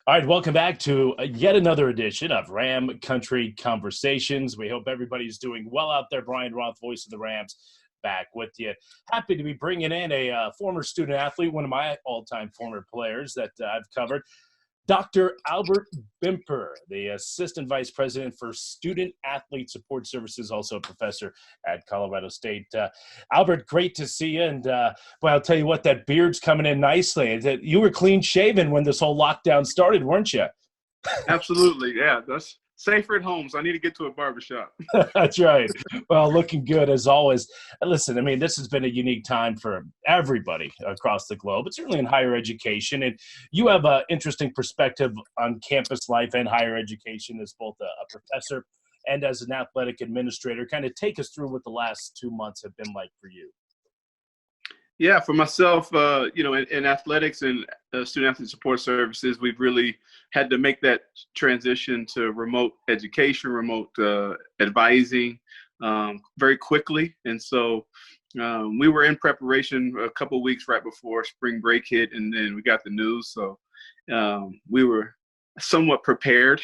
All right, welcome back to yet another edition of Ram Country Conversations. We hope everybody's doing well out there. Brian Roth, voice of the Rams, back with you. Happy to be bringing in a former student athlete, one of my all-time former players that I've covered, Dr. Albert Bimper, the Assistant Vice President for Student Athlete Support Services, also a professor at Colorado State. Albert, great to see you. And, well, I'll tell you what, that beard's coming in nicely. You were clean-shaven when this whole lockdown started, weren't you? Absolutely, yeah. That's safer at home, so I need to get to a barbershop. That's right. Well, looking good as always. Listen, I mean, this has been a unique time for everybody across the globe, but certainly in higher education. And you have an interesting perspective on campus life and higher education as both a professor and as an athletic administrator. Kind of take us through what the last 2 months have been like for you. Yeah, for myself, in athletics and student athlete support services, we've really had to make that transition to remote education, remote advising very quickly. And so we were in preparation a couple of weeks right before spring break hit, and then we got the news. So we were somewhat prepared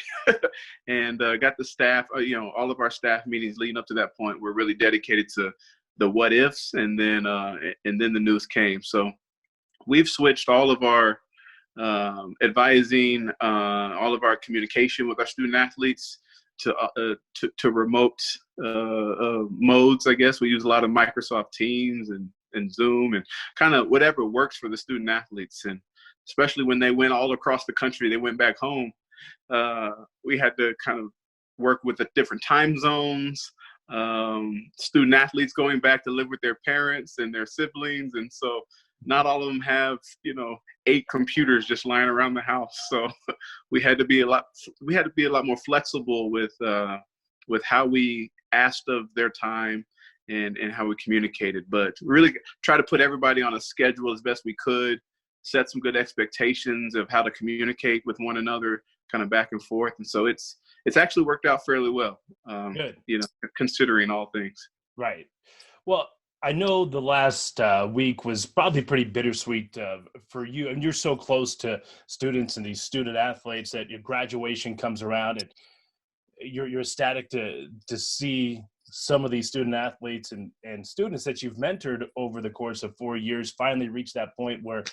and got the staff, all of our staff meetings leading up to that point were really dedicated to the what ifs, and then the news came. So we've switched all of our advising, all of our communication with our student athletes to remote modes. I guess we use a lot of Microsoft Teams and Zoom and kind of whatever works for the student athletes. And especially when they went all across the country, they went back home. We had to kind of work with the different time zones. Student athletes going back to live with their parents and their siblings, and so not all of them have 8 computers just lying around the house. So we had to be a lot more flexible with how we asked of their time and how we communicated, but really try to put everybody on a schedule as best we could, set some good expectations of how to communicate with one another, kind of back and forth. And so it's actually worked out fairly well, Good. Considering all things. Right. Well, I know the last week was probably pretty bittersweet for you, and you're so close to students and these student athletes that your graduation comes around, and you're ecstatic to see some of these student athletes and students that you've mentored over the course of 4 years finally reach that point where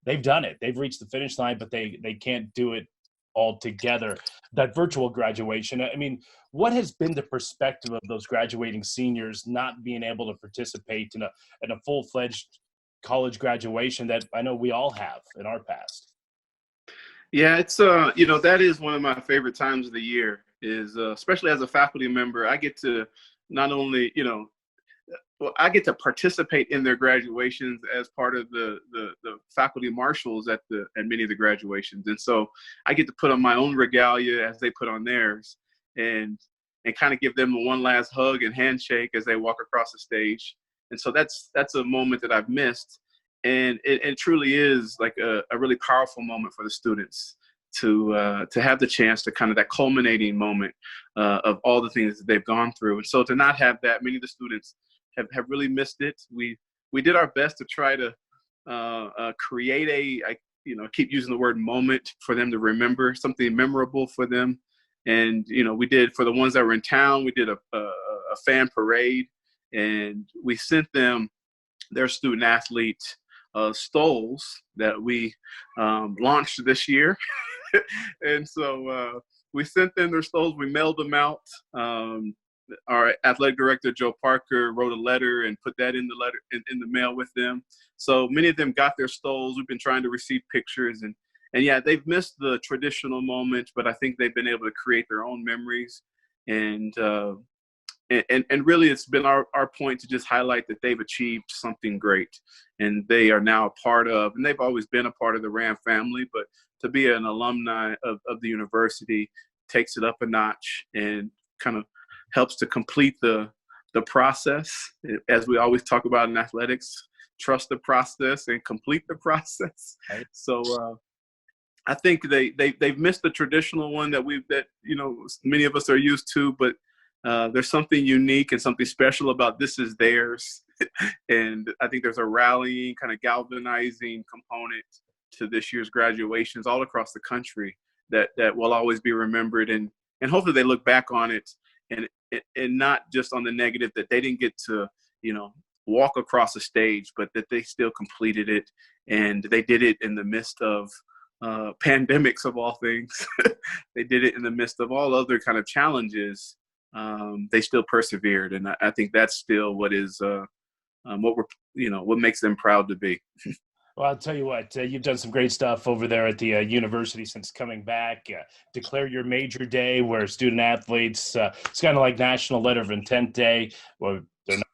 they've done it. They've reached the finish line, but they can't do it all together. That virtual graduation, I mean, what has been the perspective of those graduating seniors not being able to participate in a full-fledged college graduation that I know we all have in our past? Yeah, it's that is one of my favorite times of the year, is especially as a faculty member. I get to not only I get to participate in their graduations as part of the faculty marshals at many of the graduations. And so I get to put on my own regalia as they put on theirs, and kind of give them one last hug and handshake as they walk across the stage. And so that's a moment that I've missed. And it truly is like a really powerful moment for the students to have the chance to kind of that culminating moment of all the things that they've gone through. And so to not have that, many of the students have really missed it. We did our best to try to create keep using the word moment for them to remember, something memorable for them. And, we did, for the ones that were in town, we did a fan parade, and we sent them their student athlete stoles that we launched this year. And so we sent them their stoles. We mailed them out. Our athletic director, Joe Parker, wrote a letter and put that in the mail with them. So many of them got their stoles. We've been trying to receive pictures, and yeah, they've missed the traditional moment, but I think they've been able to create their own memories. And really, it's been our point to just highlight that they've achieved something great, and they are now a part of, and they've always been a part of the Ram family, but to be an alumni of the university takes it up a notch and kind of helps to complete the process. As we always talk about in athletics, trust the process and complete the process. Right. So I think they've missed the traditional one that many of us are used to, but there's something unique and something special about this is theirs. And I think there's a rallying, kind of galvanizing component to this year's graduations all across the country. that will always be remembered, and hopefully they look back on it and not just on the negative that they didn't get to, walk across the stage, but that they still completed it, and they did it in the midst of pandemics of all things. They did it in the midst of all other kind of challenges. They still persevered, and I think that's still what is what makes them proud to be. Well, I'll tell you what, you've done some great stuff over there at the university since coming back. Declare your major day where student athletes, it's kind of like National Letter of Intent Day, where they're not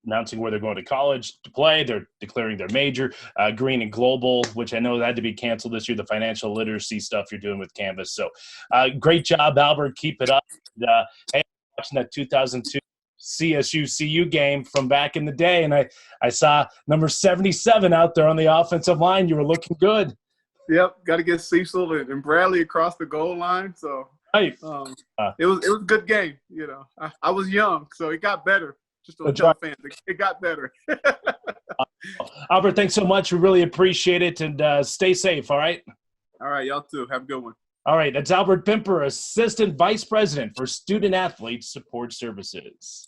announcing where they're going to college to play. They're declaring their major. Green and Global, which I know had to be canceled this year, the financial literacy stuff you're doing with Canvas. So great job, Albert. Keep it up. Hey, watching that 2002 CSU CU game from back in the day, and I saw number 77 out there on the offensive line. You were looking good. Yep, got to get Cecil and Bradley across the goal line. So right. It was a good game. I was young, so it got better. Just to tell fans, it got better. Albert, thanks so much. We really appreciate it, and stay safe. All right. All right, y'all too. Have a good one. All right, that's Albert Bimper, Assistant Vice President for Student Athlete Support Services.